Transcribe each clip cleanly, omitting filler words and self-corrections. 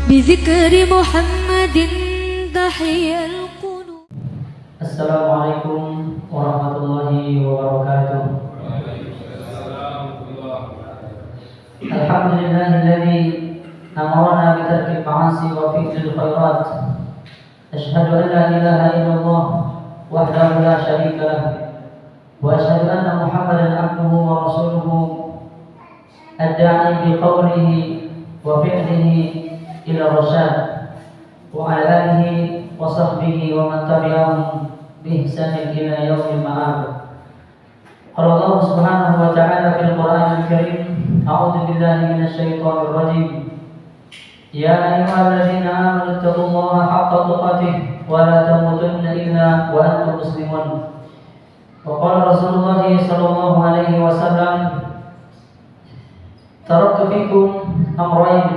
بذكر محمد تحيا القلوب. السلام عليكم ورحمة الله وبركاته. الحمد لله الذي أمرنا بترك المعاصي وفعل الخيرات. أشهد أن لا إله إلا الله وحده لا شريك له، وأشهد أن محمدا عبده ورسوله الداعي بقوله وفعله إلى الرشاد، وعلى آله وصحبه ومن تبعهم بإحسان إلى يوم المآب. قال الله سبحانه وتعالى في القرآن الكريم: أعوذ بالله من الشيطان الرجيم. يا أيها الذين آمنوا اتقوا الله حق تقاته ولا تموتن إلا وأنتم مسلمون. وقال رسول الله صلى الله عليه وسلم: تركت فيكم أمرين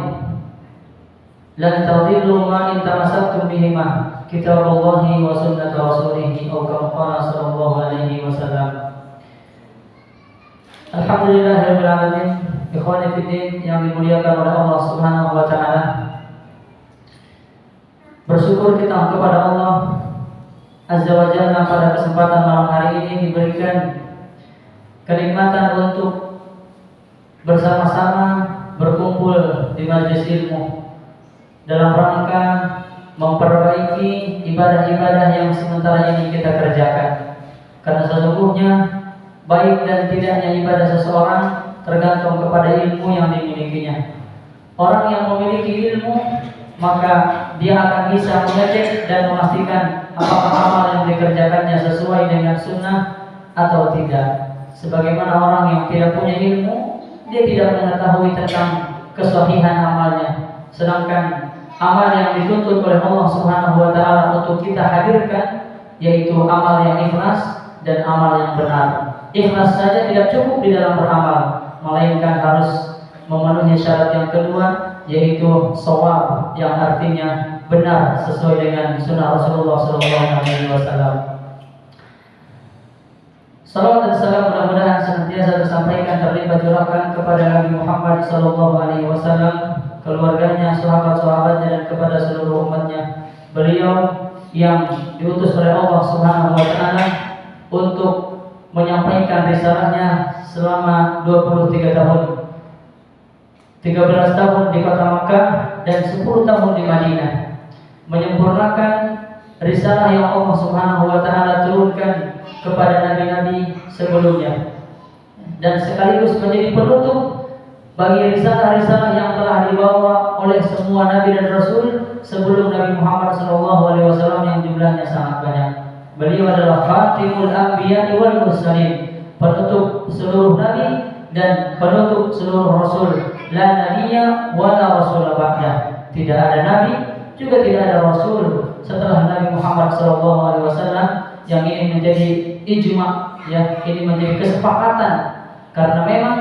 لن تضلوا ما إن تمسكتم بهما كتاب الله وسنة رسوله أو كما قال صلى الله عليه وسلم. Alhamdulillahirabbil alamin. Ikhwani fiddin yang dimuliakan oleh Allah Subhanahu wa taala. Bersyukur kita kepada Allah Azza wa Jalla pada kesempatan malam hari ini diberikan kenikmatan untuk bersama-sama berkumpul di majelis ilmu dalam rangka memperbaiki ibadah-ibadah yang sementara ini kita kerjakan. Karena sesungguhnya baik dan tidaknya ibadah seseorang tergantung kepada ilmu yang dimilikinya. Orang yang memiliki ilmu, maka dia akan bisa mengecek dan memastikan apakah amal yang dikerjakannya sesuai dengan sunnah atau tidak. Sebagaimana orang yang tidak punya ilmu, dia tidak mengetahui tentang kesahihan amalnya. Sedangkan amal yang dituntut oleh Allah Subhanahu wa taala untuk kita hadirkan yaitu amal yang ikhlas dan amal yang benar. Ikhlas saja tidak cukup di dalam beramal, melainkan harus memenuhi syarat yang kedua, yaitu shawab, yang artinya benar sesuai dengan sunnah Rasulullah SAW. Salawat dan salam mudah-mudahan senantiasa tersampaikan, terlibat curahkan kepada Nabi Muhammad SAW, keluarganya, sahabat-sahabatnya, dan kepada seluruh umatnya. Beliau yang diutus oleh Allah Subhanahu wa taala untuk menyampaikan risalahnya selama 23 tahun, 13 tahun di kota Makkah dan 10 tahun di Madinah, menyempurnakan risalah yang Allah Subhanahu wa taala turunkan kepada nabi-nabi sebelumnya, dan sekaligus menjadi penutup bagi risalah-risalah yang telah dibawa oleh semua nabi dan rasul sebelum Nabi Muhammad SAW yang jumlahnya sangat banyak. Beliau adalah Khatimul Anbiya wal Mursalin, penutup seluruh nabi dan penutup seluruh rasul. La nabiyya wa la rasul ba'da. Tidak ada nabi, juga tidak ada rasul setelah Nabi Muhammad SAW, yang ini menjadi ijma, ya, ini menjadi kesepakatan karena memang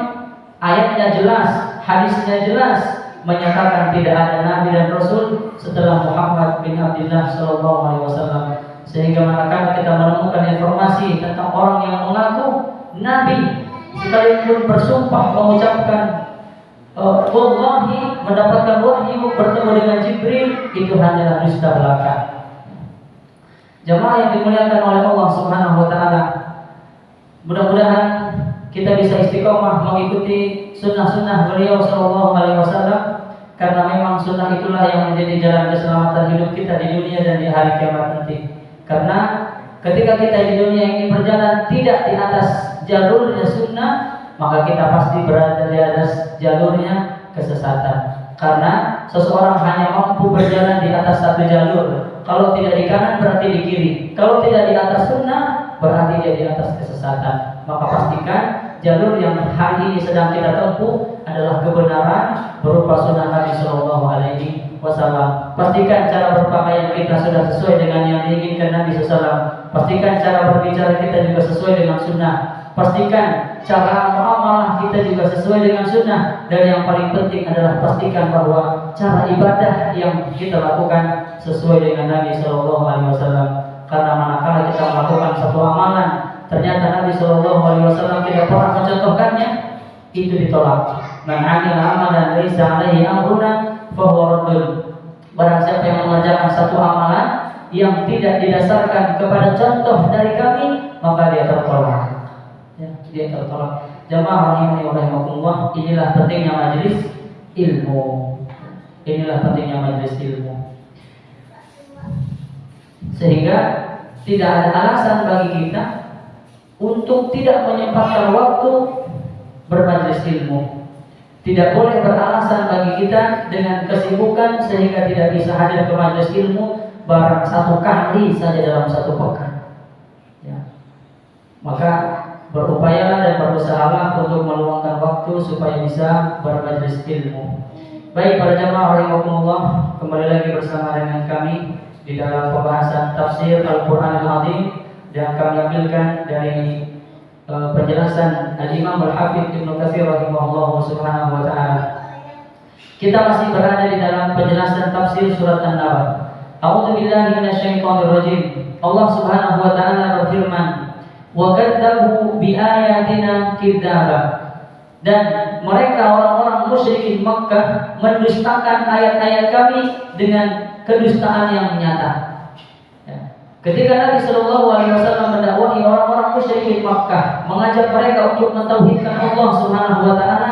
ayatnya jelas, hadisnya jelas menyatakan tidak ada nabi dan rasul setelah Muhammad bin Abdullah SAW. Sehingga manakala kita menemukan informasi tentang orang yang mengaku nabi, sekalipun bersumpah mengucapkan wallahi mendapatkan wahyu bertemu dengan Jibril, itu hanyalah dusta belaka. Jamaah yang dimuliakan oleh Allah Subhanahu wa taala, mudah-mudahan kita bisa istiqomah mengikuti sunnah-sunnah beliau sallallahu alaihi wasallam, karena memang sunnah itulah yang menjadi jalan keselamatan hidup kita di dunia dan di hari kiamat nanti. Karena ketika kita di dunia ini berjalan tidak di atas jalurnya sunnah, maka kita pasti berada di atas jalurnya kesesatan. Karena seseorang hanya mampu berjalan di atas satu jalur. Kalau tidak di kanan berarti di kiri. Kalau tidak di atas sunnah berarti dia di atas kesesatan. Maka pastikan jalur yang hari ini sedang kita tempuh adalah kebenaran berupa sunnah Nabi Shallallahu Alaihi Wasallam. Pastikan cara berpakaian kita sudah sesuai dengan yang diinginkan Nabi SAW. Pastikan cara berbicara kita juga sesuai dengan sunnah. Pastikan cara muamalah kita juga sesuai dengan sunnah. Dan yang paling penting adalah pastikan bahwa cara ibadah yang kita lakukan sesuai dengan Nabi SAW. Karena manakala kita melakukan satu amalan ternyata Nabi SAW tidak pernah mencontohkannya, itu ditolak. Man 'amila amalan laisa 'alaihi amruna fa huwa raddun. Barang siapa yang mengerjakan satu amalan yang tidak didasarkan kepada contoh dari kami, maka dia tertolak. Ya, dia tertolak. Jamaah rahimani wa rahimakumullah, inilah pentingnya majelis ilmu. Inilah pentingnya majelis ilmu. Sehingga tidak ada alasan bagi kita untuk tidak menyempatkan waktu bermajelis ilmu. Tidak boleh beralasan bagi kita dengan kesibukan sehingga tidak bisa hadir ke majelis ilmu barang satu kali saja dalam satu pekan. Ya. Maka berupayalah dan berusahalah untuk meluangkan waktu supaya bisa bermajelis ilmu. Baik para jamaah rahimakumullah, kembali lagi bersama dengan kami di dalam pembahasan tafsir Al-Qur'anul Azim yang kami ambilkan dari penjelasan Al-Imam Al-Hafidz Ibnu Katsir rahimahullah subhanahu wa ta'ala. Kita masih berada di dalam penjelasan tafsir surat An-Naba. A'udzu billahi minasyaitonir rajim. Allah subhanahu wa ta'ala berfirman, "Wa kadzdzabu bi ayatina kidzaba." Dan mereka orang-orang musyrikin Makkah mendustakan ayat-ayat kami dengan kedustaan yang nyata. Ketika Nabi Shallallahu Alaihi Wasallam mendakwahi orang-orang musyrikin Makkah, mengajak mereka untuk mentauhidkan Allah Subhanahu Wa Taala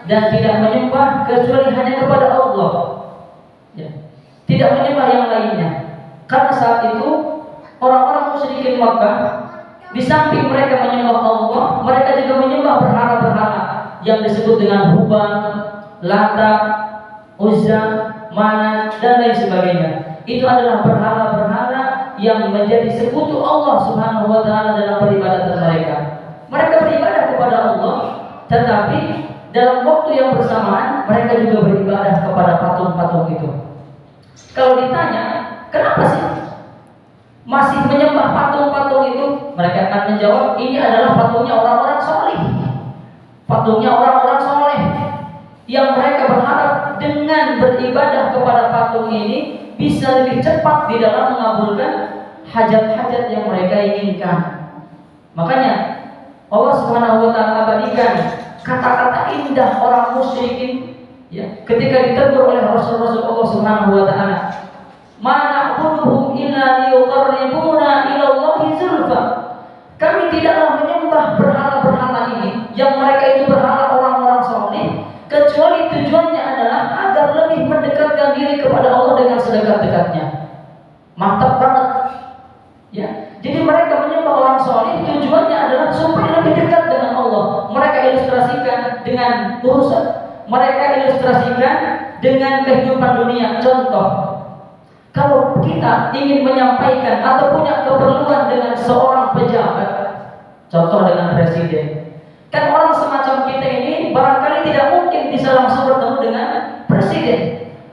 dan tidak menyembah kecuali hanya kepada Allah, ya. Tidak menyembah yang lainnya. Karena saat itu orang-orang musyrikin Makkah, di samping mereka menyembah Allah, mereka juga menyembah berhala-berhala yang disebut dengan Hubal, Lata, Uzza, Manat dan lain sebagainya. Itu adalah berhala-berhala yang menjadi sekutu Allah Subhanahu wa taala dalam peribadatan mereka. Mereka beribadah kepada Allah, tetapi dalam waktu yang bersamaan mereka juga beribadah kepada patung-patung itu. Kalau ditanya, kenapa sih masih menyembah patung-patung itu? Mereka akan menjawab, ini adalah patungnya orang-orang saleh. Patungnya orang-orang saleh yang mereka berharap dengan beribadah kepada patung ini bisa lebih cepat di dalam mengabulkan hajat-hajat yang mereka inginkan. Makanya Allah Subhanahu wa taala abadikan kata-kata indah orang musyrikin, ya, ketika ditegur oleh Rasul-Rasul Allah Subhanahu wa taala. "Ma na'buduhum illa liyuqarribuna ila Allahi zulfa." Kami tidaklah menyembah berhala-berhala ini yang mereka itu berhala orang-orang saleh, kecuali tujuannya adalah agar lebih mendekatkan diri kepada Allah dengan sedekat-dekatnya. Mantap banget, ya. Jadi mereka menyembah orang saleh tujuannya adalah supaya lebih dekat dengan Allah. Mereka ilustrasikan dengan urusan, mereka ilustrasikan dengan kehidupan dunia. Contoh, kalau kita ingin menyampaikan atau punya keperluan dengan seorang pejabat, contoh dengan presiden, kan orang semacam kita ini barangkali tidak mungkin bisa langsung bertemu dengan presiden,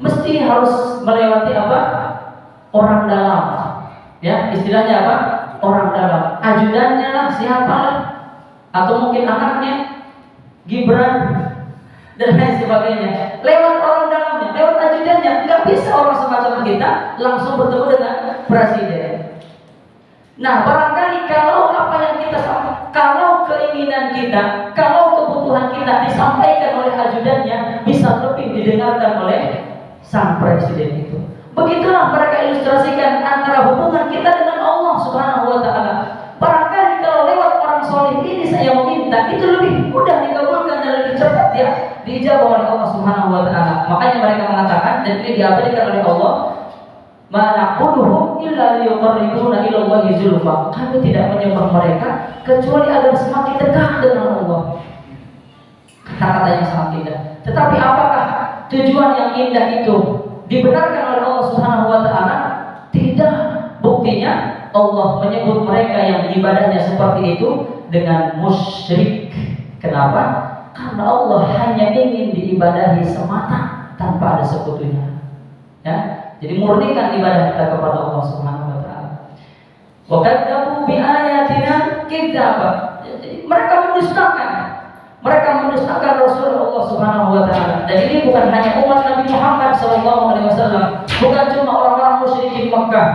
mesti harus melewati apa? Orang dalam, ya, istilahnya apa? Orang dalam, ajudannya lah, siapa lah, atau mungkin anaknya, Gibran dan lain sebagainya. Lewat orang dalamnya, lewat ajudannya, nggak bisa orang semacam kita langsung bertemu dengan presiden. Nah, barangkali kalau apa yang kita sampaikan, kalau keinginan kita, kalau kebutuhan kita disampaikan oleh ajudannya, bisa lebih didengarkan oleh sang presiden itu. Begitulah mereka ilustrasikan antara hubungan kita dengan Allah Subhanahu wa taala. Barangkali kalau lewat orang soleh ini saya meminta, itu lebih mudah dikabulkan dan lebih cepat ya dijawab oleh Allah Subhanahu wa taala. Makanya mereka mengatakan, dan ini diabadikan oleh Allah, "Ma na'buduhum illa liyuqarribuna ila Allahi zulfa." Kami tidak menyembah mereka kecuali agar semakin dekat dengan Allah. Kata-kata yang sangat indah. Tetapi apakah tujuan yang indah itu dibenarkan oleh Allah Subhanahu wa taala? Tidak. Buktinya Allah menyebut mereka yang ibadahnya seperti itu dengan musyrik. Kenapa? Karena Allah hanya ingin diibadahi semata tanpa ada sekutunya. Ya. Jadi murnikan ibadah kita kepada Allah Subhanahu wa taala. Wa kadzdzabu bi ayatina kidzaba. Jadi mereka mendustakan. Mereka mendustakan Rasulullah Subhanahu wa taala. Dan ini bukan hanya umat Nabi Muhammad sallallahu alaihi wasallam, bukan cuma orang-orang musyrikin Makkah.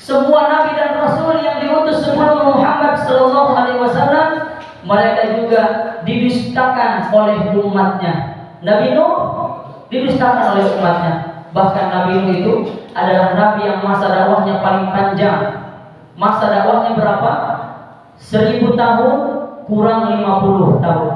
Semua nabi dan rasul yang diutus sebelum Muhammad sallallahu alaihi wasallam, mereka juga didustakan oleh umatnya. Nabi Nuh didustakan oleh umatnya. Bahkan Nabi Nuh itu adalah nabi yang masa dakwahnya paling panjang. Masa dakwahnya berapa? 1000 tahun kurang 50 tahun.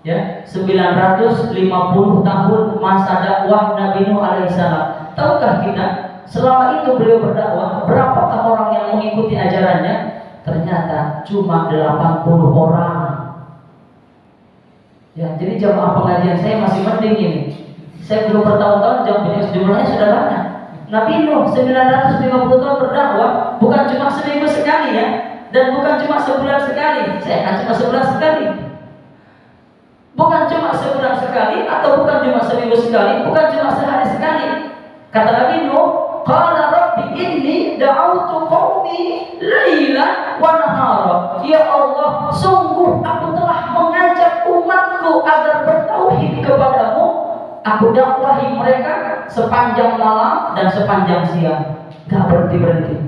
Ya, 950 tahun masa dakwah Nabi Nuh alaihissalam. Tahukah kita selama itu beliau berdakwah, berapakah orang yang mengikuti ajarannya? Ternyata cuma 80 orang. Ya, jadi jamaah pengajian saya masih mending ini. Saya belum bertahun-tahun jumlahnya sudah banyak. Nabi Nuh 950 tahun berdakwah, bukan cuma seminggu sekali ya, dan bukan cuma sebulan sekali. Saya kan cuma sebulan sekali. Bukan cuma sebulan sekali atau bukan cuma seminggu sekali, bukan cuma sehari sekali. Kata Nabi Nuh, qala rabbi inni da'awtu qaumi lailan wa nahara. Ya Allah, sungguh aku telah mengajak umatku agar bertauhid kepadamu. Aku dakwahi mereka sepanjang malam dan sepanjang siang. Gak berhenti-berhenti.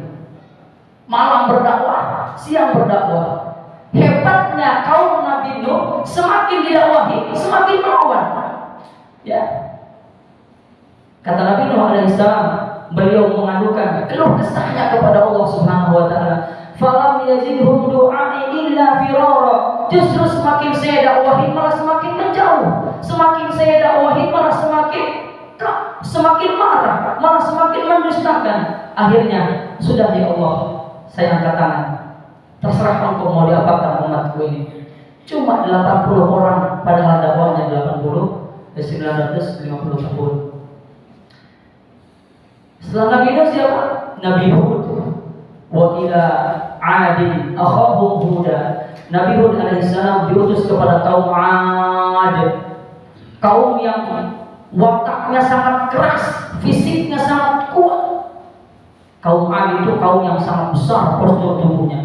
Malam berdakwah, siang berdakwah. Hebatnya kaum Nabi Nuh, semakin didakwahi, semakin melawan. Ya. Kata Nabi Nuh alaihissalam, beliau mengadukan keluh kesahnya kepada Allah Subhanahu wa taala. Falam yazidhum du'ai illa firara. Justru semakin saya dakwahi malah semakin menjauh. Semakin saya dakwahi malah semakin marah, malah semakin mendustakan. Akhirnya, sudah ya Allah, saya angkat tangan. Terserah engkau mau diapakan umatku ini. Cuma 80 orang, padahal dakwahnya 950 tahun. Setelah Nabi Nuh siapa? Nabi Hud. Wa ila 'adin akhahum Huda. Nabi Hud alaihissalam diutus kepada kaum 'Ad. Kaum yang wataknya sangat keras, fisiknya sangat kuat. Kaum 'Ad itu kaum yang sangat besar postur tubuhnya.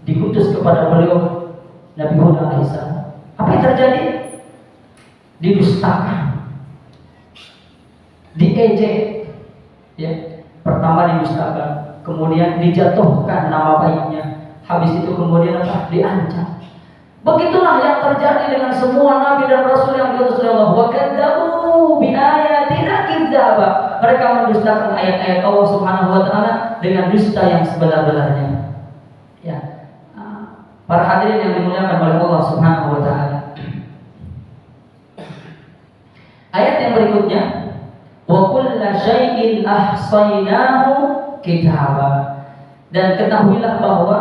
Diutus kepada beliau Nabi Hud alaihissalam. Apa yang terjadi? Didustakan, diejek. Ya, pertama didustakan, kemudian dijatuhkan nama baiknya, habis itu kemudian apa? Diancam. Begitulah yang terjadi dengan semua nabi dan rasul yang diutus oleh Allah. Wa kadzabu bi ayatina kidzaba. Mereka mendustakan ayat-ayat Allah Subhanahu wa taala dengan dusta yang sebenar-benarnya. Ya. Para hadirin yang dimuliakan oleh Allah Subhanahu wa taala. Ayat yang berikutnya, wa kulla syai'in ahsaynahu kitaba. Dan ketahuilah bahwa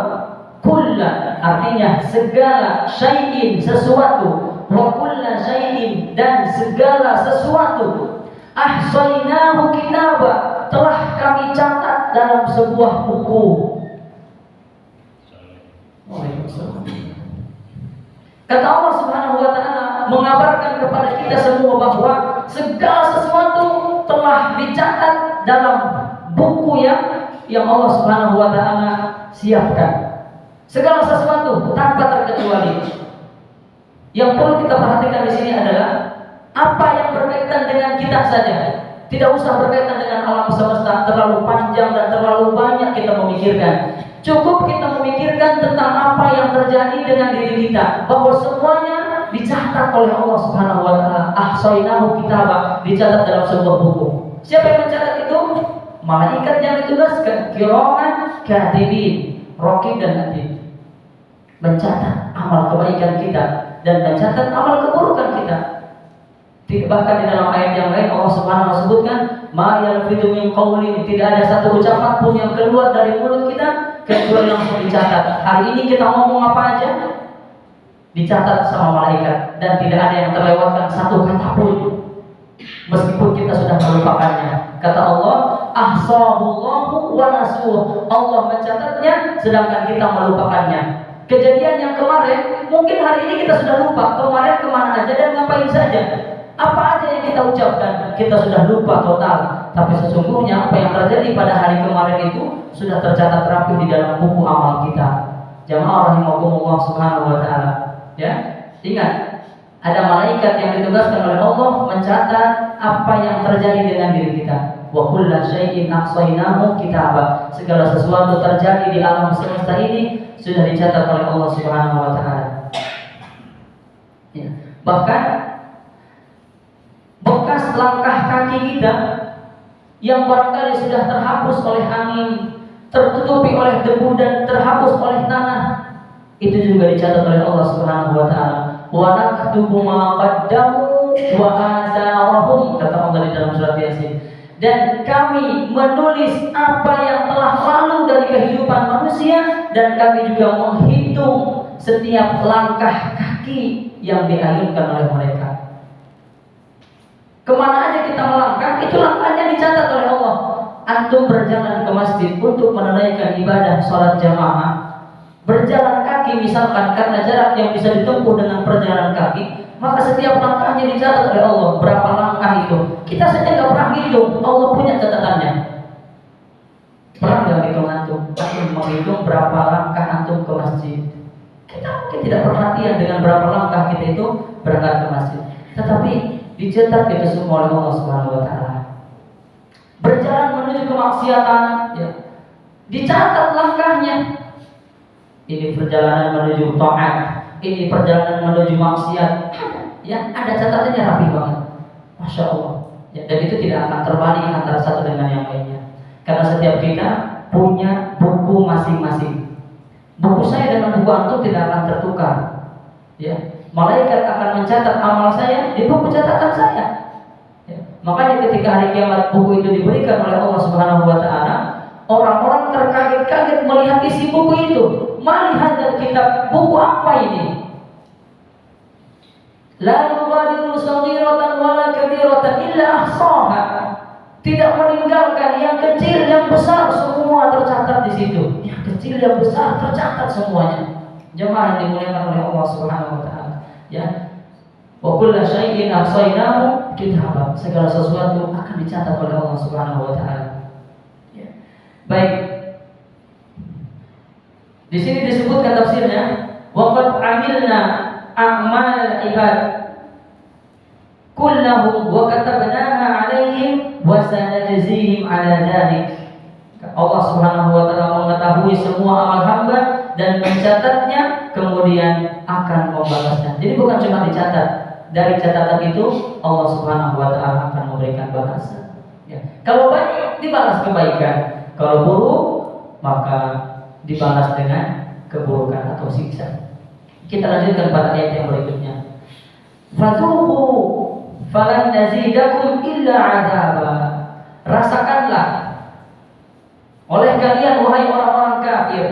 kulla artinya segala syai'in sesuatu, wa kulla syai'in dan segala sesuatu, ahsaynahu kitaba telah kami catat dalam sebuah buku. Kata Allah Subhanahu wa taala mengabarkan kepada kita semua bahwa segala sesuatu telah dicatat dalam buku yang Allah Subhanahu wa taala siapkan. Segala sesuatu tanpa terkecuali. Yang perlu kita perhatikan di sini adalah apa yang berkaitan dengan kita saja. Tidak usah berkaitan dengan alam semesta, terlalu panjang dan terlalu banyak kita memikirkan. Cukup kita memikirkan tentang apa yang terjadi dengan diri kita, bahwa semuanya dicatat oleh Allah Subhanahu wa taala. Ahsaynahu kitaba, dicatat dalam sebuah buku. Siapa yang mencatat itu? Malaikat yang ditugaskan, kiraman katibin, raqib dan atid. Mencatat amal kebaikan kita dan mencatat amal keburukan kita. Bahkan di dalam ayat yang lain Allah Subhanahu wa taala sebutkan, ma yalfidu min qaulin, tidak ada satu ucapan pun yang keluar dari mulut kita kecuali langsung dicatat. Hari ini kita ngomong apa aja dicatat sama malaikat dan tidak ada yang terlewatkan satu kata pun meskipun kita sudah melupakannya. Kata Allah, ahsahullahu wa nasuh. Allah mencatatnya sedangkan kita melupakannya. Kejadian yang kemarin mungkin hari ini kita sudah lupa kemarin kemana aja dan ngapain saja. Apa aja yang kita ucapkan kita sudah lupa total. Tapi sesungguhnya apa yang terjadi pada hari kemarin itu sudah tercatat rapi di dalam buku amal kita. Jamaah rahimakumullah subhanahu wa ta'ala. Ya, ingat ada malaikat yang ditugaskan oleh Allah mencatat apa yang terjadi dengan diri kita. Wa kullu syai'in ahsaynahu kitaba. Segala sesuatu terjadi di alam semesta ini sudah dicatat oleh Allah Subhanahu wa taala. Ya. Bahkan bekas langkah kaki kita yang barangkali sudah terhapus oleh angin, tertutupi oleh debu dan terhapus oleh tanah, itu juga dicatat oleh Allah Subhanahu wa taala. Wa naktubu ma qaddamu wa atharahum, kata Allah di dalam surat Yasin. Dan kami menulis apa yang telah lalu dari kehidupan manusia, dan kami juga menghitung setiap langkah kaki yang diayunkan oleh mereka. Kemana aja kita melangkah, itu langkahnya dicatat oleh Allah. Antum berjalan ke masjid untuk menunaikan ibadah sholat jamaah, berjalan kaki misalkan karena jarak yang bisa ditempuh dengan perjalanan kaki, maka setiap langkahnya dicatat oleh Allah. Berapa langkah itu? Kita saja nggak pernah hitung, Allah punya catatannya. Pernah nggak hitung antum? Menghitung berapa langkah antum ke masjid? Kita mungkin tidak perhatian dengan berapa langkah kita itu berangkat ke masjid, tetapi dicetak itu semua oleh Allah Subhanahu wa taala. Berjalan menuju kemaksiatan, ya, dicatat langkahnya. Ini perjalanan menuju taat, ini perjalanan menuju maksiat. Ya, ada catatannya rapi banget. Masya Allah. Ya, dan itu tidak akan terbalik antara satu dengan yang lainnya. Karena setiap kita punya buku masing-masing. Buku saya dengan buku antum tidak akan tertukar. Ya, malaikat akan mencatat amal saya di buku catatan saya. Ya, makanya ketika hari kiamat buku itu diberikan oleh Allah Subhanahu wa taala, orang-orang terkaget-kaget melihat isi buku itu. Melihat dari kitab, buku apa ini? La yughadiru saghiratan wala kabiratan illa ahsaha. Tidak meninggalkan yang kecil, yang besar, semua tercatat di situ. Yang kecil, yang besar tercatat semuanya. Jemaah yang dimuliakan oleh Allah Subhanahu wa taala. Ya. Wa kullu syai'in ahsaynahu kitaban. Segala sesuatu akan dicatat oleh Allah Subhanahu wa taala. Ya. Baik. Di sini disebutkan tafsirnya, waqad amilna a'mal ibad kullahum wa katabnaha 'alaihim wa sanajzihim 'ala dzalik. Allah Subhanahu wa taala mengetahui semua amal hamba dan mencatatnya, kemudian akan membalasnya. Jadi bukan cuma dicatat, dari catatan itu Allah Subhanahu wa taala akan memberikan balasan. Ya. Kalau baik dibalas kebaikan, kalau buruk maka dibalas dengan keburukan atau siksa. Kita lanjutkan pada ayat yang berikutnya. Fadzuqu falan nazidakum illa 'adzaba. Rasakanlah oleh kalian wahai orang-orang kafir,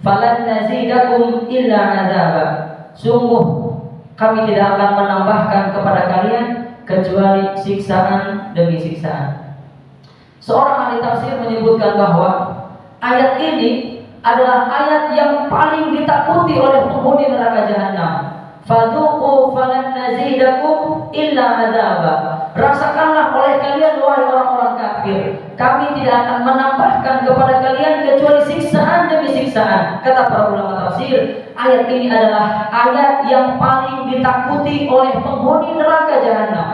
falan nazidakum illa 'adzaba. Sungguh kami tidak akan menambahkan kepada kalian kecuali siksaan demi siksaan. Seorang ahli tafsir menyebutkan bahwa ayat ini adalah ayat yang paling ditakuti oleh penghuni neraka jahanam. Fadzuqu falan nazidakum illa adzaba. Rasakanlah oleh kalian wahai orang-orang kafir, kami tidak akan menambahkan kepada kalian kecuali siksaan demi siksaan. Kata para ulama tafsir, ayat ini adalah ayat yang paling ditakuti oleh penghuni neraka jahanam.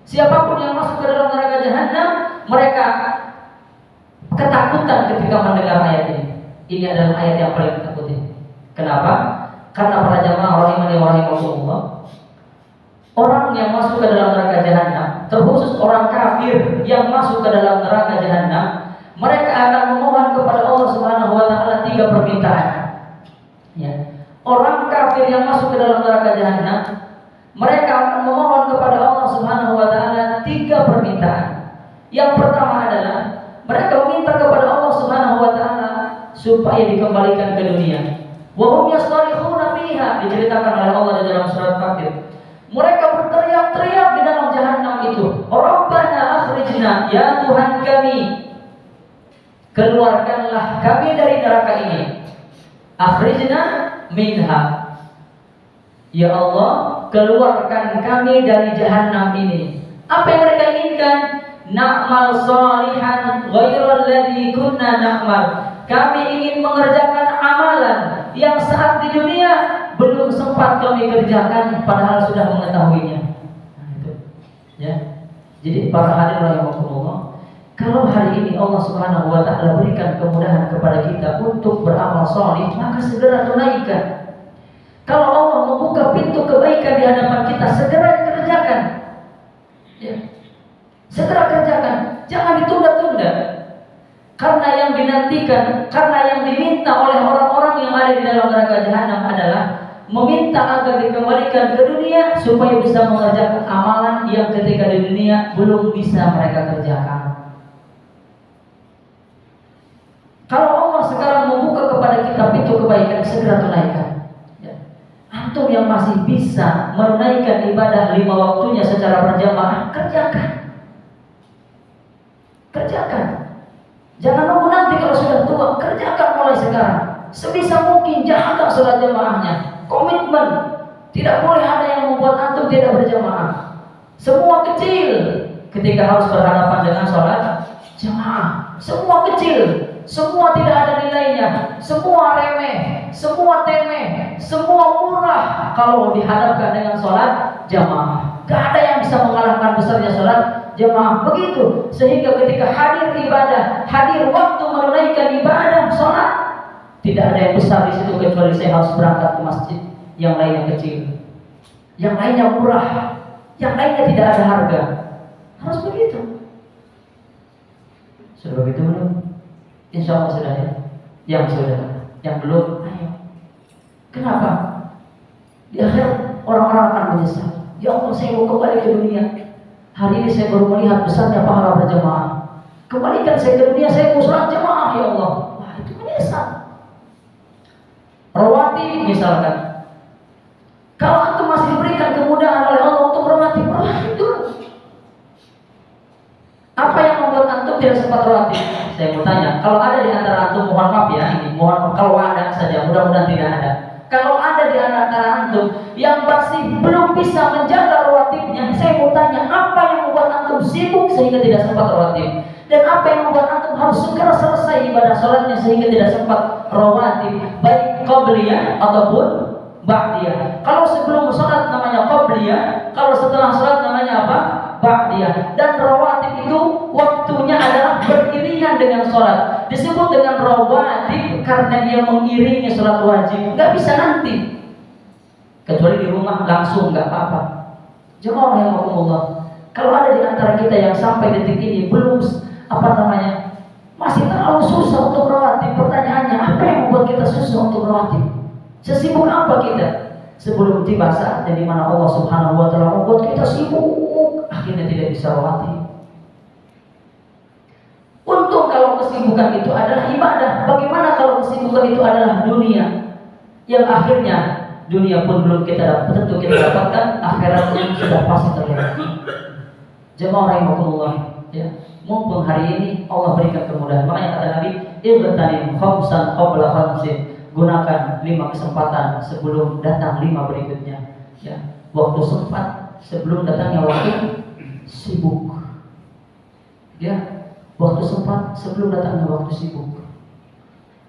Siapapun yang masuk ke dalam neraka jahanam, mereka ketakutan ketika mendengar ayat ini. Ini adalah ayat yang paling ditakuti. Kenapa? Karena para jamaah rahimani wa rahimakumullah, orang yang masuk ke dalam neraka jahanam, terkhusus orang kafir yang masuk ke dalam neraka jahanam, mereka akan memohon kepada Allah Subhanahu wa taala 3 permintaan. Ya. Orang kafir yang masuk ke dalam neraka jahanam, mereka akan memohon kepada Allah Subhanahu wa taala 3 permintaan. Yang pertama adalah mereka meminta kepada Allah Subhanahu wa taala supaya dikembalikan ke dunia. Wa hum yastarikhuna fiha, diceritakan oleh Allah di dalam surat Fatir. Mereka berteriak-teriak di dalam jahanam itu, Rabbana akhrijna, ya Tuhan kami, keluarkanlah kami dari neraka ini. Akhrijna minha, ya Allah, keluarkan kami dari jahanam ini. Apa yang mereka inginkan? Na'mal salihan ghairal ladzi kunna na'mal. Kami ingin mengerjakan amalan yang saat di dunia belum sempat kami kerjakan, padahal sudah mengetahuinya. Nah, itu. Ya. Jadi para hadirin rahimakumullah, kalau hari ini Allah Subhanahu wa taala berikan kemudahan kepada kita untuk beramal saleh, maka segera tunaikan. Kalau Allah membuka pintu kebaikan di hadapan kita, segera kerjakan. Ya. Segera kerjakan. Jangan digantikan, karena yang diminta oleh orang-orang yang ada di dalam neraka jahanam adalah meminta agar dikembalikan ke dunia supaya bisa mengerjakan amalan yang ketika di dunia belum bisa mereka kerjakan. Kalau Allah sekarang membuka kepada kita pintu kebaikan, segera tunaikan. Antum yang masih bisa menunaikan ibadah 5 waktunya secara berjamaah, kerjakan. Jangan nunggu nanti kalau sudah tua, kerjakan mulai sekarang. Sebisa mungkin jaga sholat jamaahnya. Komitmen. Tidak boleh ada yang membuat antum tidak berjamaah. Semua kecil ketika harus berhadapan dengan sholat jamaah. Semua kecil. Semua tidak ada nilainya, semua remeh, semua temeh, semua murah kalau dihadapkan dengan sholat jamaah. Gak ada yang bisa mengalahkan besarnya sholat jamaah. Begitu, sehingga ketika hadir ibadah, hadir waktu menunaikan ibadah sholat, tidak ada yang besar di situ kecuali saya harus berangkat ke masjid. Yang lainnya kecil, yang lainnya murah, yang lainnya tidak ada harga. Harus begitu. Sudah begitu belum? Insya Allah sudah ya. Yang sudah, yang belum, ayo. Kenapa? Di akhir orang-orang akan menyesal. Ya Allah, saya mau kembali ke dunia. Hari ini saya baru melihat besarnya pahala berjamaah. Kembalikan saya ke dunia, saya mau sholat jamaah ya Allah. Wah, itu menyesal. Rawatib misalkan. Kalau antum masih diberikan kemudahan oleh Allah untuk rawatib dulu. Apa yang membuat antum tidak sempat rawatib? Saya mau tanya, kalau ada di antara antum, mohon maaf ya, ini mohon kalau ada saja, mudah-mudahan tidak ada. Kalau ada di antara antum yang masih belum bisa menjaga rawatibnya, saya mau tanya, apa yang membuat antum sibuk sehingga tidak sempat rawatib? Dan apa yang membuat antum harus segera selesai ibadah sholatnya sehingga tidak sempat rawatib, baik qabliyah ataupun ba'diyah. Kalau sebelum sholat namanya qabliyah, kalau setelah sholat namanya apa? Ba'diyah. Dan rawatib itu waktunya adalah beriringan dengan sholat. Disebut dengan rawatib karena dia mengiringi sholat wajib. Gak bisa nanti, kecuali di rumah langsung, gak apa-apa. Jemaah rahimakumullah, kalau ada di antara kita yang sampai detik ini belum masih terlalu susah untuk rawatib, pertanyaannya, apa yang membuat kita susah untuk rawatib? Sesibuk apa kita? Sebelum tiba saatnya di mana Allah Subhanahu wa taala membuat kita sibuk, akhirnya tidak bisa rawatib. Untung kalau kesibukan itu adalah ibadah. Bagaimana kalau kesibukan itu adalah dunia? Yang akhirnya dunia pun belum kita dapat, tentu kita dapatkan, akhiratnya sudah pasti terlihat. Jemaah rahimakumullah, ya. Mumpung hari ini Allah berikan kemudahan. Makanya kata Nabi, "Ibtanim khamsan qabla khamsin." Gunakan 5 kesempatan sebelum datang 5 berikutnya. Ya, waktu sempat sebelum datangnya waktu sibuk. Ya, waktu sempat sebelum datangnya waktu sibuk.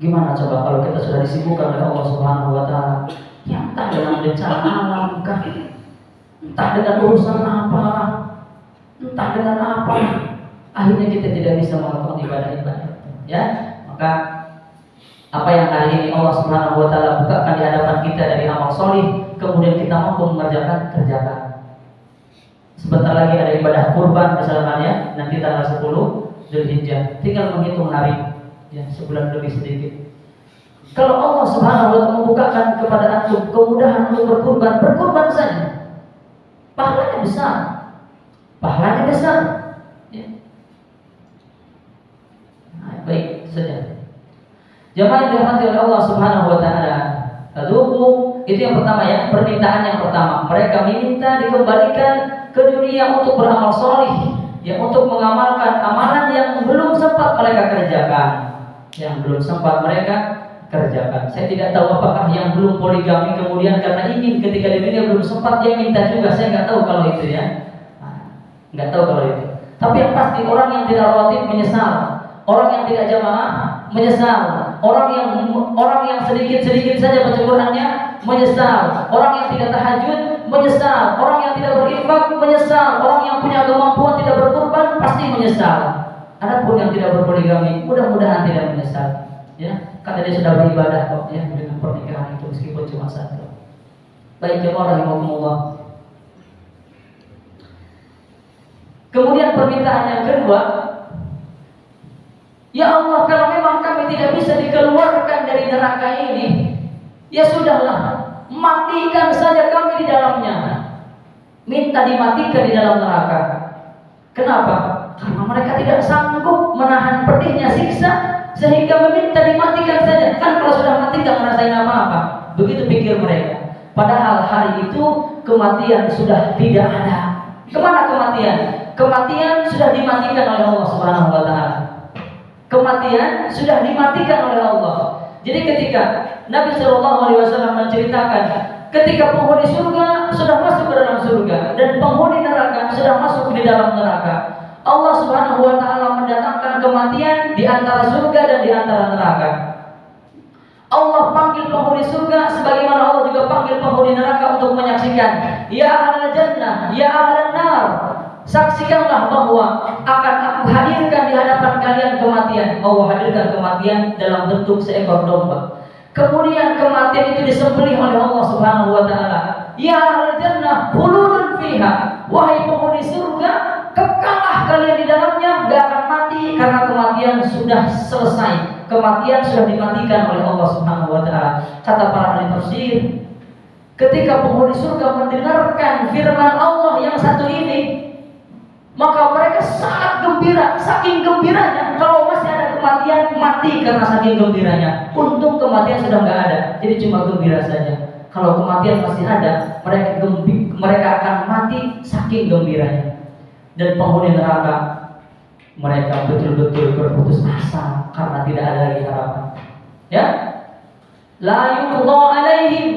Gimana coba kalau kita sudah disibukkan oleh Allah Subhanahu wa taala? Ya, entah dengan bencana alam kah? Entah dengan urusan apa? Entah dengan apa? Akhirnya kita tidak bisa melakukan ibadah-ibadah. Ya, maka apa yang hari ini Allah Subhanahu wa taala bukakan di hadapan kita dari amal solih, kemudian kita mampu mengerjakan, kerjakan. Sebentar lagi ada ibadah kurban misalnya, nanti tanggal 10 Dzulhijjah. Tinggal menghitung hari, ya, sebulan lebih sedikit. Kalau Allah Subhanahu wa taala membukakan kepada antum kemudahan untuk berkurban saja. Pahalanya besar. Ya. Nah, baik saja. Jamaah yang dirahmati oleh Allah Subhanahu wa taala. Lalu itu yang pertama ya, permintaan yang pertama. Mereka minta dikembalikan ke dunia untuk beramal solih, ya, untuk mengamalkan amalan yang belum sempat mereka kerjakan. Saya tidak tahu apakah yang belum poligami kemudian karena ingin ketika di dunia belum sempat dia minta juga. Saya nggak tahu kalau itu ya. Nggak tahu kalau itu. Tapi yang pasti orang yang tidak rawatib menyesal. Orang yang tidak jamaah menyesal. Orang yang sedikit saja baca Qur'annya menyesal. Orang yang tidak tahajud menyesal. Orang yang tidak berinfak menyesal. Orang yang punya kemampuan tidak berkurban pasti menyesal. Adapun yang tidak berpoligami mudah-mudahan tidak menyesal. Ya, karena dia sudah beribadah kok ya dengan pernikahan itu meskipun cuma satu. Baik jemaah rahimakumullah. Kemudian permintaan yang kedua, ya Allah, kalau memang kami tidak bisa dikeluarkan dari neraka ini, ya sudahlah, matikan saja kami di dalamnya. Minta dimatikan di dalam neraka. Kenapa? Karena mereka tidak sanggup menahan pedihnya siksa, sehingga meminta dimatikan saja. Kan kalau sudah mati tidak ngerasain apa-apa. Begitu pikir mereka. Padahal hari itu kematian sudah tidak ada. Kemana kematian? Kematian sudah dimatikan oleh Allah Subhanahu wa Ta'ala. Kematian sudah dimatikan oleh Allah. Jadi ketika Nabi Shallallahu Alaihi Wasallam menceritakan, ketika penghuni surga sudah masuk ke dalam surga dan penghuni neraka sudah masuk di dalam neraka, Allah Subhanahu wa Ta'ala mendatangkan kematian di antara surga dan di antara neraka. Allah panggil penghuni surga sebagaimana Allah juga panggil penghuni neraka untuk menyaksikan, ya ahlal jannah, ya ahlan nar, saksikanlah bahwa akan aku hadirkan di hadapan kalian kematian. Allah hadirkan kematian dalam bentuk seekor domba. Kemudian kematian itu disembelih oleh Allah Subhanahu wa Ta'ala. Ya ahlal jannah, khuludun fiha, wahai penghuni surga, kekallah kalian di dalamnya, gak akan mati karena kematian sudah selesai. Kematian sudah dimatikan oleh Allah Subhanahu wa Ta'ala. Kata para ahli tafsir, ketika penghuni surga mendengarkan firman Allah yang satu ini, maka mereka sangat gembira, saking gembiranya. Kalau masih ada kematian, mati karena saking gembiranya. Untung kematian sudah nggak ada, jadi cuma gembira saja. Kalau kematian masih ada, mereka akan mati saking gembiranya. Dan penghuni neraka, mereka betul-betul berputus asa karena tidak ada lagi harapan. Ya, la yuqda alaihim,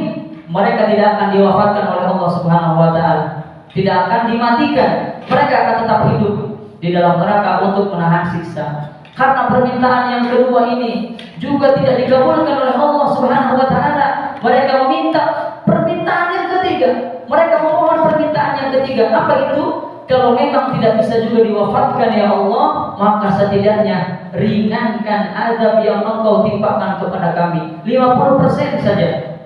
mereka tidak akan diwafatkan oleh Allah Subhanahu wa Ta'ala, tidak akan dimatikan. Mereka akan tetap hidup di dalam neraka untuk menahan siksa. Karena permintaan yang kedua ini juga tidak dikabulkan oleh Allah Subhanahu wa Ta'ala. Mereka meminta permintaan yang ketiga. Mereka memohon permintaan yang ketiga. Apa itu? Kalau memang tidak bisa juga diwafatkan ya Allah, maka setidaknya ringankan azab yang Engkau timpakan kepada kami 50% saja.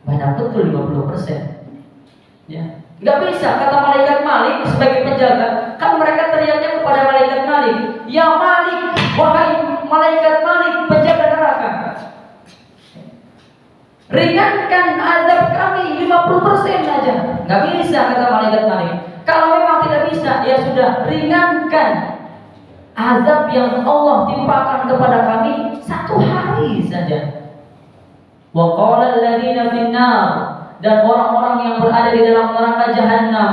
Banyak betul 50%. Ya, nggak bisa, kata malaikat Malik sebagai penjaga. Kan mereka teriaknya kepada malaikat Malik, ya Malik, wahai malaikat Malik, penjaga neraka, ringankan azab kami 50% aja. Nggak bisa, kata malaikat Malik. Kalau memang tidak bisa, ya sudah, ringankan azab yang Allah timpakan kepada kami 1 hari saja. Wa qala alladziina fin nar, dan orang-orang yang berada di dalam neraka jahanam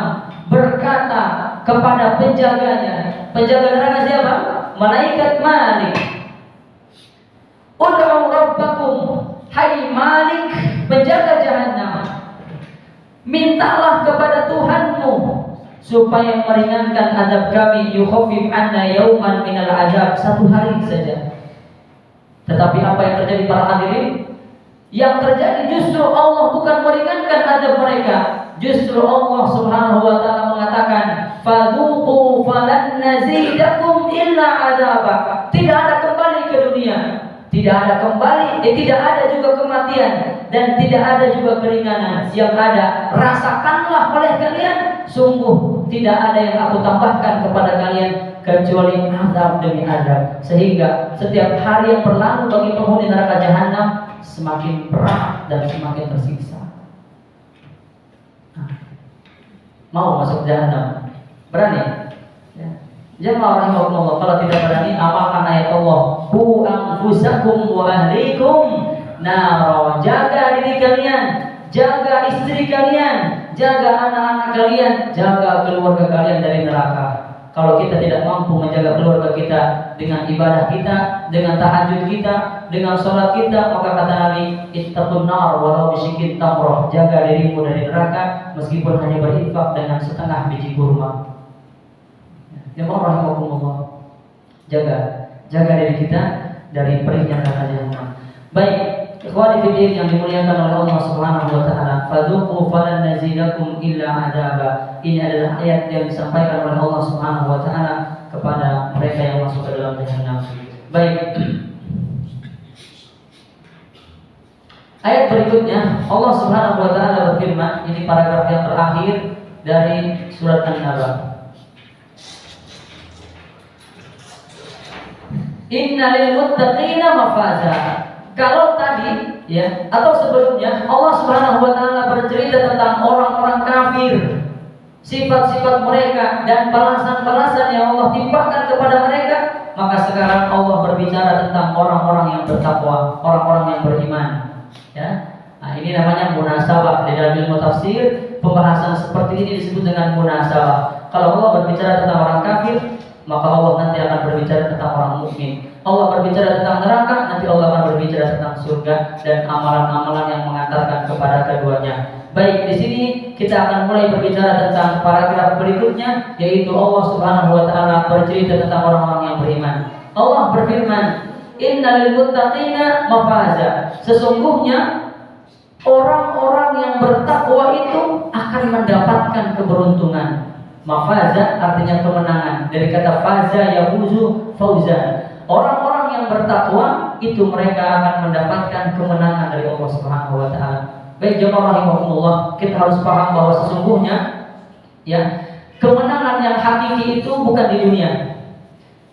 berkata kepada penjaganya. Penjaga neraka siapa? Malaikat Malik. Ud'u rabbakum, hai Malik, penjaga jahanam, mintalah kepada Tuhanmu supaya meringankan azab kami, yukhafif anna yauman minal azab, 1 hari saja. Tetapi apa yang terjadi para hadirin? Yang terjadi justru Allah bukan meringankan azab mereka. Justru Allah Subhanahu wa Ta'ala mengatakan, fadzuqu falan nazidakum illa azaba. Tidak ada kembali ke dunia, tidak ada kembali, tidak ada juga kematian, dan tidak ada juga keringanan. Yang ada, rasakanlah oleh kalian, sungguh tidak ada yang aku tambahkan kepada kalian kecuali azab demi azab. Sehingga setiap hari yang berlalu bagi penghuni neraka jahanam semakin berat dan semakin tersiksa. Mau masuk jahanam? Berani? Ya. Jemaah rahimahullah, kalau tidak berani, amalkan ayat Allah, qu anfusakum wa ahlikum nar. Jaga diri kalian, jaga istri kalian, jaga anak-anak kalian, jaga keluarga kalian dari neraka. Kalau kita tidak mampu menjaga keluarga kita dengan ibadah kita, dengan tahajud kita, dengan sholat kita, maka kata Nabi, ittaqun nar walau bisyikkin tamrah. Jaga dirimu dari neraka meskipun hanya berinfak dengan setengah biji kurma. Jemaah rahimakumullah, jaga diri kita dari perihnya neraka jahanam. Baik, ikhwani fillah yang dimuliakan oleh Allah Subhanahu wa Ta'ala, fadzuqu falan nazidakum illa adzaba. Ini adalah ayat yang disampaikan oleh Allah Subhanahu wa Ta'ala kepada mereka yang masuk ke dalam jahanam. Baik. Ayat berikutnya Allah Subhanahu wa Ta'ala berfirman, ini paragraf yang terakhir dari surat An-Naba. Innalil muttaqina mafaza. Kalau tadi ya atau sebelumnya Allah Subhanahu wa taala bercerita tentang orang-orang kafir, sifat-sifat mereka dan balasan-balasan yang Allah timpakan kepada mereka, maka sekarang Allah berbicara tentang orang-orang yang bertakwa, orang-orang yang beriman. Ya. Nah, ini namanya munasabah di dalam ilmu tafsir. Pembahasan seperti ini disebut dengan munasabah. Kalau Allah berbicara tentang orang kafir, maka Allah nanti akan berbicara tentang orang mukmin. Allah berbicara tentang neraka, nanti Allah akan berbicara tentang surga dan amalan-amalan yang mengantarkan kepada keduanya. Baik, di sini kita akan mulai berbicara tentang paragraf berikutnya, yaitu Allah Subhanahu wa taala bercerita tentang orang-orang yang beriman. Allah berfirman, "Innal muttaqina mafaza." Sesungguhnya orang-orang yang bertakwa itu akan mendapatkan keberuntungan. Mafaza artinya kemenangan. Dari kata faza yafuzu fauzan. Orang-orang yang bertakwa itu mereka akan mendapatkan kemenangan dari Allah Subhanahu wa taala. Baik jemaah rahimahumullah, kita harus paham bahwa sesungguhnya ya, kemenangan yang hakiki itu bukan di dunia.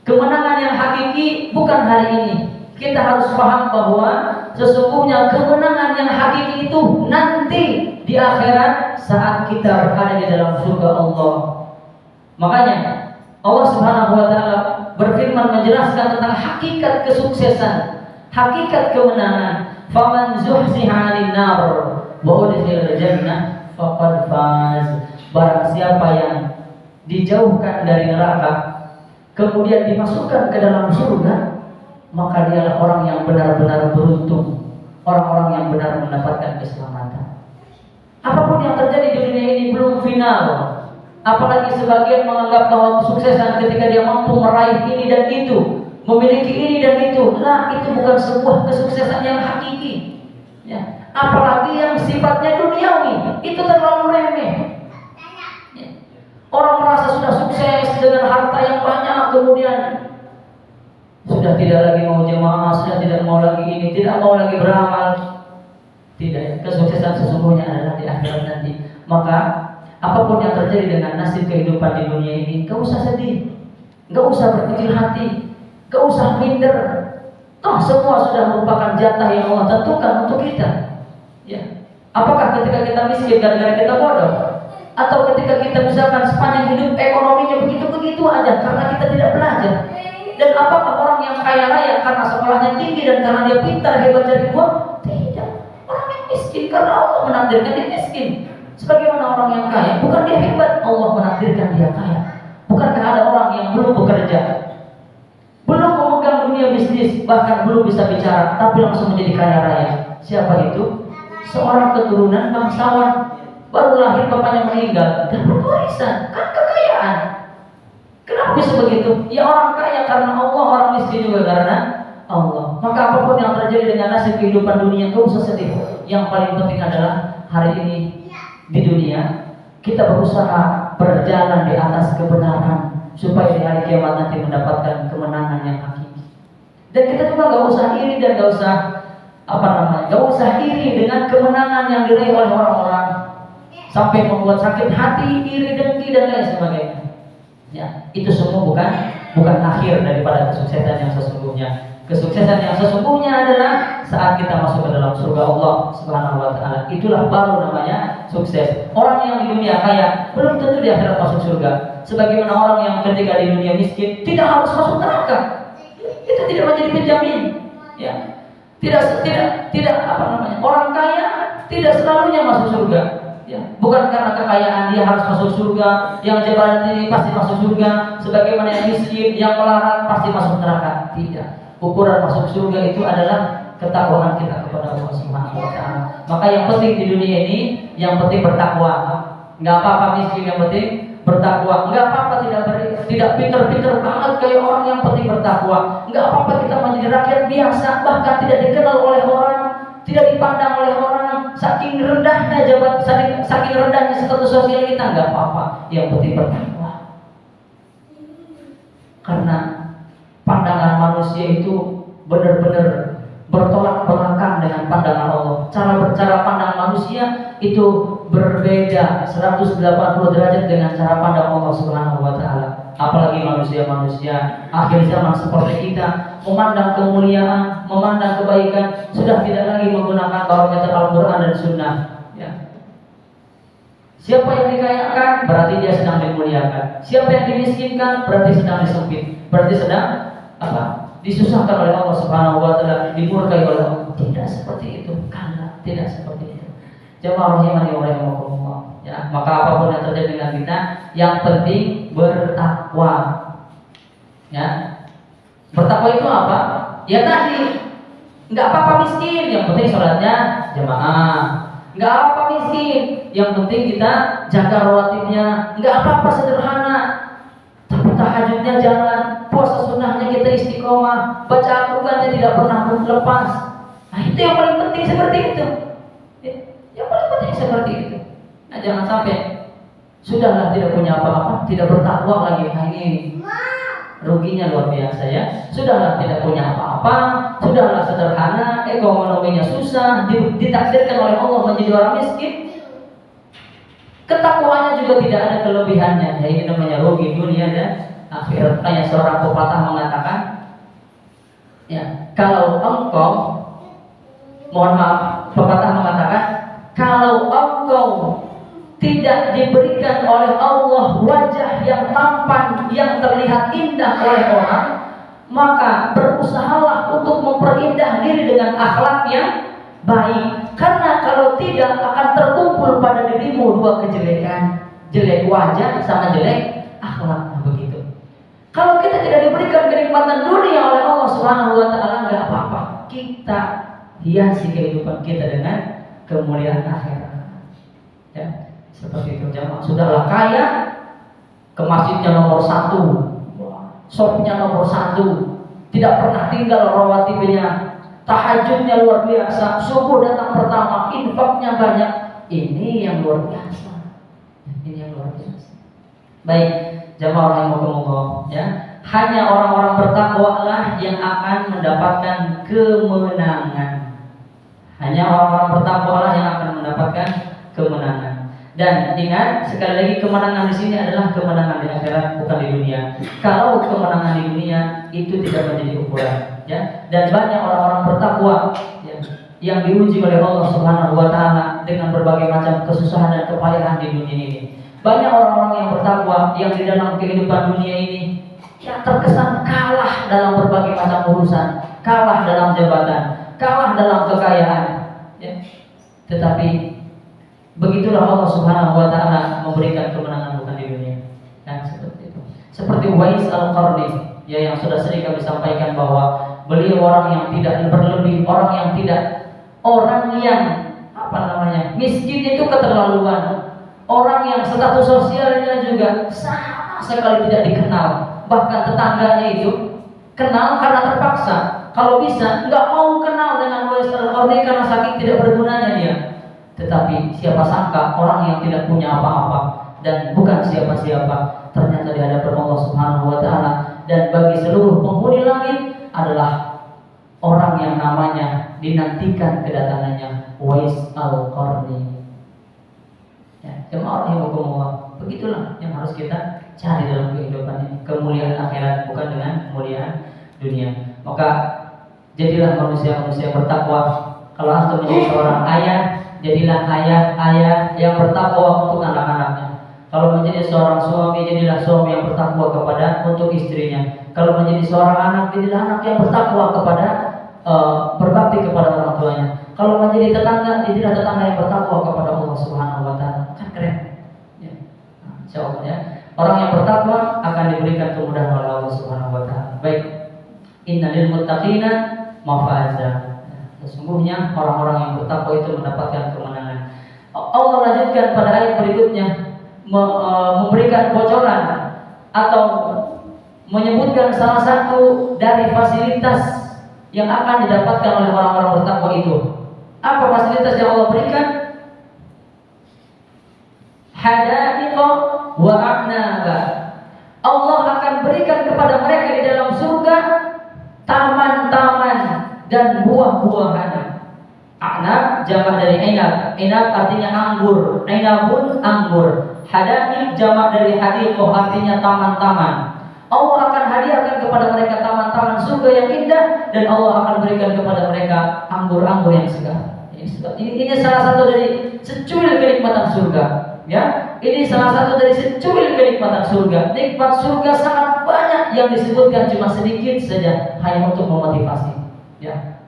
Kemenangan yang hakiki bukan hari ini. Kita harus paham bahwa sesungguhnya kemenangan yang hakiki itu nanti di akhirat saat kita berada di dalam surga Allah. Makanya Allah Subhanahu wa taala berfirman menjelaskan tentang hakikat kesuksesan, hakikat kemenangan. Faman zuhziha 'anil nar wa udkhilal jannah faqad faz. Barang siapa yang dijauhkan dari neraka kemudian dimasukkan ke dalam surga, maka dialah orang yang benar-benar beruntung, orang-orang yang benar mendapatkan keselamatan. Apapun yang terjadi di dunia ini belum final. Apalagi sebagian menganggap bahwa kesuksesan ketika dia mampu meraih ini dan itu, memiliki ini dan itu. Nah, itu bukan sebuah kesuksesan yang hakiki. Ya. Apalagi yang sifatnya duniawi, itu terlalu remeh. Ya. Orang merasa sudah sukses dengan harta yang banyak, kemudian sudah tidak lagi mau jemaah, sudah tidak mau lagi ini, tidak mau lagi beramal. Tidak, kesuksesan sesungguhnya adalah di akhirat nanti. Maka apapun yang terjadi dengan nasib kehidupan di dunia ini, gak usah sedih, gak usah berkecil hati, gak usah minder. Toh semua sudah merupakan jatah yang Allah tentukan untuk kita. Ya. Apakah ketika kita miskin gara-gara kita bodoh? Atau ketika kita misalkan sepanjang hidup ekonominya begitu-begitu aja karena kita tidak belajar? Dan apakah orang yang kaya raya karena sekolahnya tinggi dan karena dia pintar hebat cari uang? Tidak. Orang yang miskin karena Allah menakdirkan dia miskin. Sebagaimana orang yang kaya, bukan dia hebat, Allah menakdirkan dia kaya. Bukankah ada orang yang belum bekerja, belum memegang dunia bisnis, bahkan belum bisa bicara, tapi langsung menjadi kaya raya? Siapa itu? Seorang keturunan bangsawan, baru lahir bapaknya meninggal, dapat warisan, kan kekayaan. Kenapa bisa begitu? Ya orang kaya karena Allah, orang miskin juga karena Allah. Maka apapun yang terjadi dengan nasib kehidupan dunia, gak usah sedih. Yang paling penting adalah hari ini di dunia kita berusaha berjalan di atas kebenaran supaya di hari kiamat nanti mendapatkan kemenangan yang hakiki. Dan kita juga gak usah iri dan gak usah gak usah iri dengan kemenangan yang diraih oleh orang-orang sampai membuat sakit hati, iri, dengki dan lain sebagainya. Ya, itu semua bukan akhir daripada kesuksesan yang sesungguhnya. Kesuksesan yang sesungguhnya adalah saat kita masuk ke dalam surga Allah Subhanahu wa taala. Itulah baru namanya sukses. Orang yang di dunia kaya belum tentu di akhirat masuk surga. Sebagaimana orang yang ketika di dunia miskin tidak harus masuk neraka. Itu tidak menjadi penjamin. Ya. Tidak orang kaya tidak selalunya masuk surga. Ya. Bukan karena kekayaan dia harus masuk surga, yang jabatan tinggi pasti masuk surga, sebagaimana yang miskin, yang melarat pasti masuk neraka. Tidak. Ukuran masuk surga itu adalah ketakwaan kita kepada Allah Subhanahu wa taala. Maka yang penting di dunia ini, yang penting bertakwa. Enggak apa-apa miskin, yang penting bertakwa. Enggak apa-apa tidak pintar-pintar banget kayak orang, yang penting bertakwa. Enggak apa-apa kita menjadi rakyat biasa, bahkan tidak dikenal oleh orang, tidak dipandang oleh orang, saking rendahnya saking rendahnya status sosial kita, enggak apa-apa. Yang penting bertakwa. Karena pandangan manusia itu benar-benar bertolak belakang dengan pandangan Allah. Cara pandang manusia itu berbeda 180 derajat dengan cara pandang Allah Subhanahu wa taala. apalagi manusia-manusia akhir zaman seperti kita, memandang kemuliaan, memandang kebaikan, sudah tidak lagi menggunakan barometer Al-Quran dan Sunnah. Ya. Siapa yang dikayakan berarti dia sedang dimuliakan. Siapa yang dimiskinkan berarti sedang disempit. Berarti sedang apa? Disusahkan oleh Allah Subhanahu wa taala, dimurkai oleh Allah. Tidak seperti itu. Karena tidak seperti itu. Jamaah rahimani wa rahimakumullah. Ya, maka apapun yang terjadi dengan kita, yang penting bertakwa. Ya. Bertakwa itu apa? Ya tadi, enggak apa-apa miskin, yang penting sholatnya jamaah. Enggak apa-apa miskin, yang penting kita jaga rawatibnya. Enggak apa-apa sederhana, tapi tahajudnya jalan, puasa sunnahnya kita istiqomah, baca Al-Qur'annya tidak pernah lepas. Nah itu yang paling penting seperti itu. Yang paling penting seperti itu. Nah jangan sampai sudahlah tidak punya apa-apa, tidak bertakwa lagi. Nah ini ruginya luar biasa ya. Sudahlah tidak punya apa-apa, sudahlah sederhana, ekonominya susah, ditakdirkan oleh Allah menjadi orang miskin. Ketakwaannya juga tidak ada kelebihannya. Ya ini namanya rugi dunia dan akhirat. Tanya seorang pepatah mengatakan, ya kalau engkau, mohon maaf, pepatah mengatakan, kalau engkau tidak diberikan oleh Allah wajah yang tampan, yang terlihat indah oleh orang, maka berusahalah untuk memperindah diri dengan akhlak yang baik. Karena kalau tidak akan terkumpul pada dirimu dua kejelekan, jelek wajah sama jelek akhlak. Nah, begitu. Kalau kita tidak diberikan kenikmatan dunia oleh Allah Subhanahu wa taala, enggak apa-apa. Kita hiasi kehidupan kita dengan kemuliaan akhirat. Ya. Seperti itu jamaah. Sudahlah kaya, ke masjidnya nomor 1, shopnya nomor 1, tidak pernah tinggal rawatibnya, tahajudnya luar biasa, subuh datang pertama, infaknya banyak. Ini yang luar biasa. Ini yang luar biasa. Baik, jamaah rahimakumullah ya. Hanya orang-orang bertakwa lah yang akan mendapatkan kemenangan. Hanya orang-orang bertakwa lah yang akan mendapatkan kemenangan. Dan ingat sekali lagi, kemenangan di sini adalah kemenangan di akhirat, bukan di dunia. Kalau kemenangan di dunia itu tidak menjadi ukuran, ya. Dan banyak orang-orang bertakwa ya, yang diuji oleh Allah Subhanahu wa taala dengan berbagai macam kesusahan dan kepayahan di dunia ini. Banyak orang-orang yang bertakwa yang di dalam kehidupan dunia ini yang terkesan kalah dalam berbagai macam urusan, kalah dalam jabatan, kalah dalam kekayaan, ya. Tetapi begitulah Allah Subhanahu wa taala memberikan kemenangan bukan di dunia. Dan seperti itu. Seperti Uwais Al-Qarni ya, yang sudah sering kami sampaikan bahwa beliau orang yang tidak berlebih, orang yang miskin itu keterlaluan. Orang yang status sosialnya juga sama sekali tidak dikenal. Bahkan tetangganya itu kenal karena terpaksa. Kalau bisa nggak mau kenal dengan Uwais Al-Qarni karena saking tidak bergunanya dia. Tetapi siapa sangka orang yang tidak punya apa-apa dan bukan siapa-siapa ternyata di hadapan Allah Subhanahu wa taala, dan bagi seluruh penghuni langit adalah orang yang namanya dinantikan kedatangannya, Uwais Al-Qarni. Ya, jemaah rahimakumullah, begitulah yang harus kita cari dalam kehidupan ini, kemuliaan akhirat bukan dengan kemuliaan dunia. Maka jadilah manusia-manusia bertakwa. Kalau antum menjadi seorang ayah, jadilah ayah yang bertakwa untuk anak-anaknya. Kalau menjadi seorang suami, jadilah suami yang bertakwa untuk istrinya. Kalau menjadi seorang anak, jadilah anak yang bertakwa berbakti kepada orang tuanya. Kalau menjadi tetangga, jadilah tetangga yang bertakwa kepada Allah Subhanahu wa taala. Kan keren. Ya. Nah, insyaallah ya. Orang yang bertakwa akan diberikan kemudahan oleh Allah Subhanahu wa taala. Baik. Innalil muttaqina mafaza. Sesungguhnya orang-orang yang bertakwa itu mendapatkan kemenangan. Allah lanjutkan pada ayat berikutnya memberikan bocoran atau menyebutkan salah satu dari fasilitas yang akan didapatkan oleh orang-orang bertakwa itu. Apa fasilitas yang Allah berikan? Hadaiqa wa a'naba. Allah akan berikan kepada mereka di dalam surga taman-taman dan buah-buahan. A'nab jamak dari inab. Inab artinya anggur. Inabun anggur. Hadaib jamak dari hadiqah, artinya taman-taman. Allah akan hadiahkan kepada mereka taman-taman surga yang indah, dan Allah akan berikan kepada mereka anggur-anggur yang segar. Ini salah satu dari secuil kenikmatan surga. Ya, ini salah satu dari secuil kenikmatan surga. Nikmat surga sangat banyak, yang disebutkan cuma sedikit saja, hanya untuk memotivasi. Ya,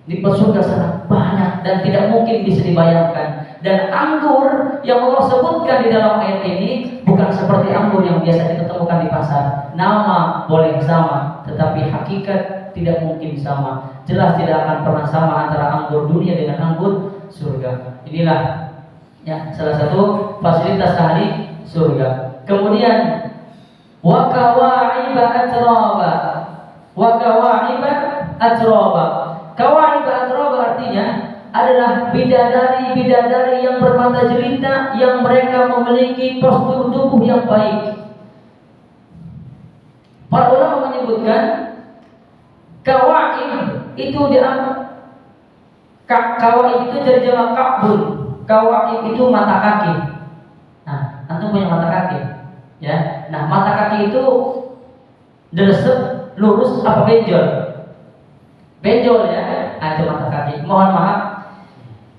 nikmat surga sangat banyak dan tidak mungkin bisa dibayangkan. Dan anggur yang Allah sebutkan di dalam ayat ini bukan seperti anggur yang biasa kita temukan di pasar. Nama boleh sama, tetapi hakikat tidak mungkin sama. Jelas tidak akan pernah sama antara anggur dunia dengan anggur surga. Inilah ya salah satu fasilitas ahli surga. Kemudian wa kawa'iba atraba. Wa kawa'iba atraba. Kawa'iba atraba artinya adalah bidadari-bidadari yang bermata jelita, yang mereka memiliki postur tubuh yang baik. Para ulama menyebutkan kawaib itu kawaib itu dari jamak kabul. Kawaib itu mata kaki. Nah, antum punya mata kaki, ya. Nah, mata kaki itu desep, lurus apa benjol? Benjol ya. Itu mata kaki. Mohon maaf.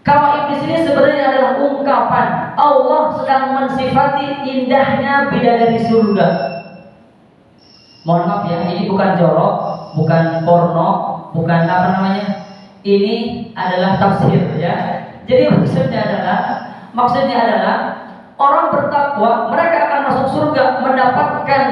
Kawaib di sini sebenarnya adalah ungkapan Allah sedang mensifati indahnya bidadari surga. Mohon maaf ya, ini bukan jorok, bukan porno, bukan apa namanya. Ini adalah tafsir ya. Jadi maksudnya adalah orang bertakwa mereka akan masuk surga mendapatkan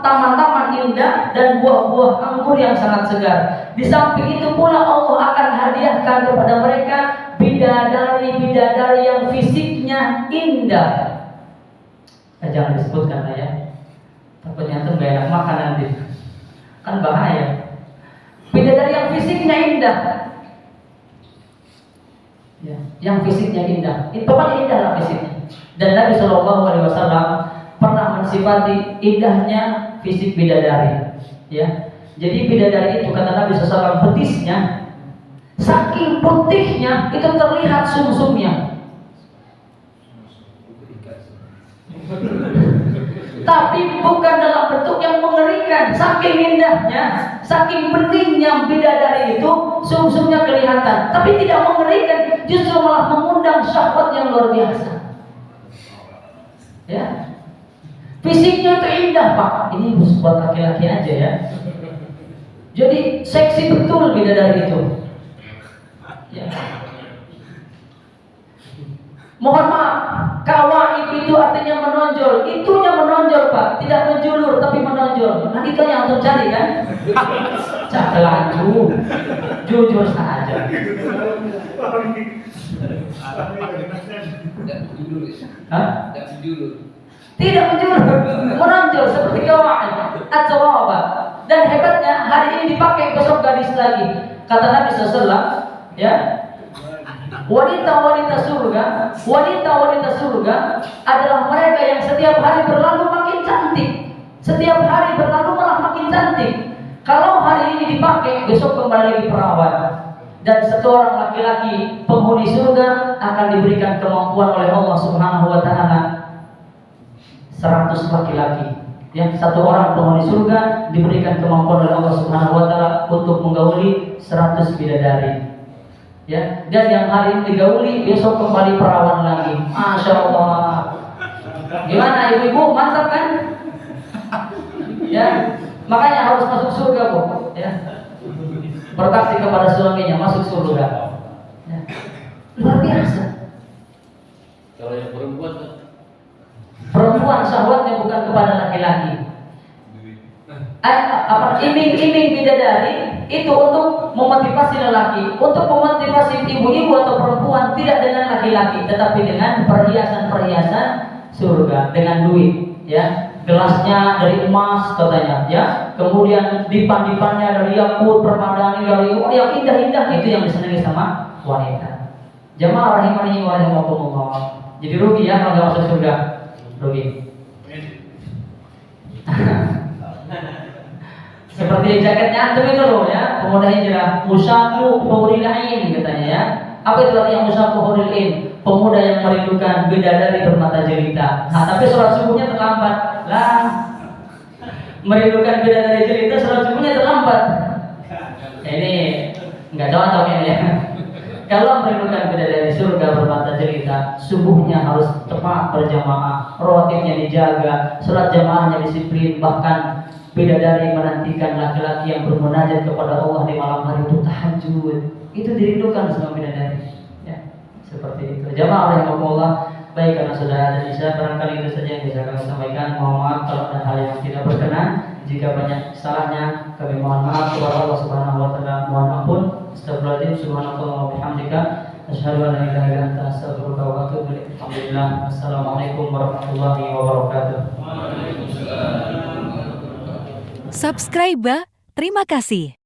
taman-taman indah dan buah-buah anggur yang sangat segar. Di samping itu pula Allah akan hadiahkan kepada mereka bidadari-bidadari yang fisiknya indah. Jangan disebutkan ya, takutnya antum gak enak makan nanti, kan bahaya. Bidadari yang fisiknya indah, ya, yang fisiknya indah, itu pokoknya indah lah fisiknya. Dan Nabi SAW pernah mensifati indahnya fisik bidadari, ya. Jadi bidadari itu kata Nabi SAW betisnya saking putihnya itu terlihat sumsumnya. Tapi bukan dalam bentuk yang mengerikan. Saking indahnya, saking beningnya bidadari itu, sumsumnya kelihatan. Tapi tidak mengerikan, justru malah mengundang syahwat yang luar biasa. Ya, fisiknya itu indah Pak. Ini buat laki-laki aja ya. Jadi seksi betul bidadari itu. Ya. Mohon maaf, kawaib itu artinya menonjol. Itunya menonjol Pak, tidak menjulur tapi menonjol. Nah itu yang untuk cari kan? Jangan laju, jujur saja. Hah? Tidak menjulur, menonjol seperti kawaib atau apa? Dan hebatnya hari ini dipakai, besok gadis lagi. Kata Nabi SAW, ya. Wanita-wanita surga adalah mereka yang setiap hari berlalu makin cantik. Setiap hari berlalu malah makin cantik. Kalau hari ini dipakai, besok kembali lagi perawan. Dan satu orang laki-laki penghuni surga akan diberikan kemampuan oleh Allah Subhanahu wa taala 100 laki-laki. Yang satu orang penghuni surga diberikan kemampuan oleh Allah Subhanahu wa taala untuk menggauli 100 bidadari. Ya, dan yang hari ini digauli besok kembali perawan lagi. Masya Allah. Gimana ibu-ibu, mantap kan? Ya, makanya harus masuk surga Bu. Ya, berbakti kepada suaminya, masuk surga. Ya. Luar biasa. Kalau yang perempuan syahwatnya bukan kepada laki-laki. Iming-iming bidadari itu untuk memotivasi lelaki, untuk memotivasi ibu-ibu atau perempuan, tidak dengan laki-laki, tetapi dengan perhiasan-perhiasan surga, dengan duit, ya. Gelasnya dari emas katanya, ya. Kemudian dipan-dipannya dari yakut, permadani dari yang indah-indah, itu yang disenangi sama wanita. Jamaah rahimani wa rahimakumullah. Jadi rugi ya kalau nggak masuk surga, rugi. Seperti jaketnya antum itu loh ya, pemuda hijrah, musyatu huril ain katanya ya. Apa itu artinya musyaqqahul in? Pemuda yang merindukan bidadari bermata jelita. Nah, tapi sholat subuhnya terlambat. Lah, merindukan bidadari jelita, sholat subuhnya terlambat. Ini nggak cocok ini ya. Kalau merindukan bidadari surga bermata jelita, subuhnya harus tepat berjamaah, rotibnya dijaga, sholat jamaahnya disiplin, bahkan bidadari menantikan laki-laki yang bermunajat kepada Allah di malam hari itu tahajud. Itu dirindukan sama bidadari. Ya, seperti itu. Jamaah rahimakumullah. Baik, karena sudah ada Isya, barangkali itu saja yang bisa kami sampaikan. Mohon maaf kalau ada hal yang tidak berkenan. Jika banyak salahnya, kami mohon maaf kepada Allah Subhanahu wa taala. Mohon ampun. Astagfirullahaladzim, subhanallah wa bihamdika, asyhadu an la ilaha illa anta, astaghfiruka wa atubu ilaik. Alhamdulillah. Assalamualaikum warahmatullahi wabarakatuh. Subscribe, terima kasih.